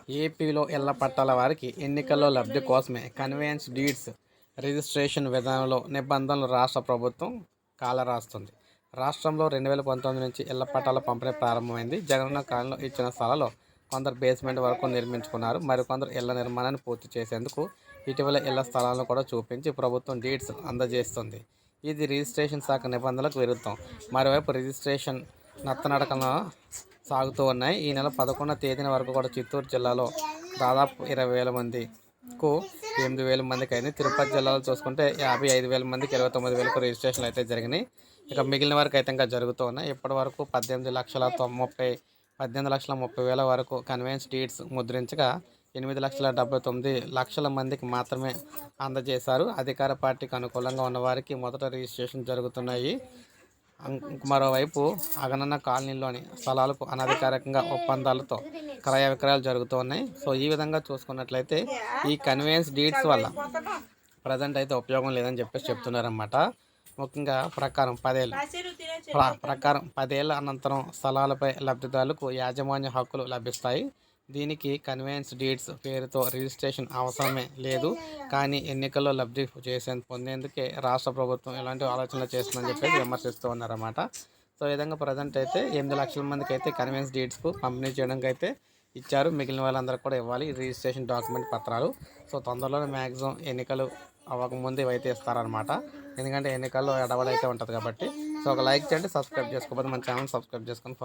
ఏపీలో ఇళ్ల పట్టాల వారికి ఎన్నికల్లో లబ్ధి కోసమే కన్వేయన్స్ డీడ్స్ రిజిస్ట్రేషన్ విధానంలో నిబంధనలు రాష్ట్ర ప్రభుత్వం కాలరాస్తుంది. రాష్ట్రంలో 2019 నుంచి ఇళ్ల పట్టాల పంపిణీ ప్రారంభమైంది. జగనన్న కాలంలో ఇచ్చిన స్థలాల్లో కొందరు బేస్మెంట్ వరకు నిర్మించుకున్నారు. మరికొందరు ఇళ్ల నిర్మాణాన్ని పూర్తి చేసేందుకు ఇటీవల ఇళ్ల స్థలాలను కూడా చూపించి ప్రభుత్వం డీడ్స్ అందజేస్తుంది. ఇది రిజిస్ట్రేషన్ శాఖ నిబంధనలకు విరుద్ధం. మరోవైపు రిజిస్ట్రేషన్ నత్తనడకన సాగుతూ ఉన్నాయి. ఈ నెల 11వ తేదీన వరకు కూడా చిత్తూరు జిల్లాలో దాదాపు 20,000 మందికు 8,000 మందికి అయింది. తిరుపతి జిల్లాలో చూసుకుంటే 55,000 మందికి 29,000 రిజిస్ట్రేషన్లు అయితే జరిగినాయి. ఇక మిగిలిన వరకు అయితే ఇంకా జరుగుతూ ఉన్నాయి. ఇప్పటి వరకు 18,30,000 వరకు కన్వేయన్స్ డీడ్స్ ముద్రించగా 8,79,00,000 మందికి మాత్రమే అందజేశారు. అధికార పార్టీకి అనుకూలంగా ఉన్నవారికి మొదట రిజిస్ట్రేషన్ జరుగుతున్నాయి. మరోవైపు అగనన్న కాలనీలోని స్థలాలకు అనధికారికంగా ఒప్పందాలతో క్రయ విక్రయాలు జరుగుతూ ఉన్నాయి. సో ఈ విధంగా చూసుకున్నట్లయితే ఈ కన్వేయన్స్ డీడ్స్ వల్ల ప్రజెంట్ అయితే ఉపయోగం లేదని చెప్తున్నారన్నమాట. ముఖ్యంగా ప్రకారం 10 ఏళ్ళ అనంతరం స్థలాలపై లబ్ధిదారులకు యాజమాన్య హక్కులు లభిస్తాయి. దీనికి కన్వేయన్స్ డీడ్స్ పేరుతో రిజిస్ట్రేషన్ అవసరమే లేదు. కానీ ఎన్నికల్లో లబ్ధి పొందేందుకే రాష్ట్ర ప్రభుత్వం ఇలాంటి ఆలోచనలు చేస్తుందని చెప్పేసి విమర్శిస్తూ ఉన్నారన్నమాట. సో ఈ విధంగా ప్రజెంట్ అయితే 8 లక్షల మందికి అయితే కన్వేయన్స్ డీడ్స్కు పంపిణీ చేయడానికి అయితే ఇచ్చారు. మిగిలిన వాళ్ళందరూ కూడా ఇవ్వాలి రిజిస్ట్రేషన్ డాక్యుమెంట్ పత్రాలు. సో తొందరలోనే మ్యాక్సిమం ఎన్నికలు అవ్వకముందు ఇవైతే ఇస్తారనమాట. ఎందుకంటే ఎన్నికల్లో ఎడవడైతే ఉంటుంది కాబట్టి. సో ఒక లైక్ చేయండి, సబ్స్క్రైబ్ చేసుకోకపోతే మన ఛానల్ సబ్స్క్రైబ్ చేసుకొని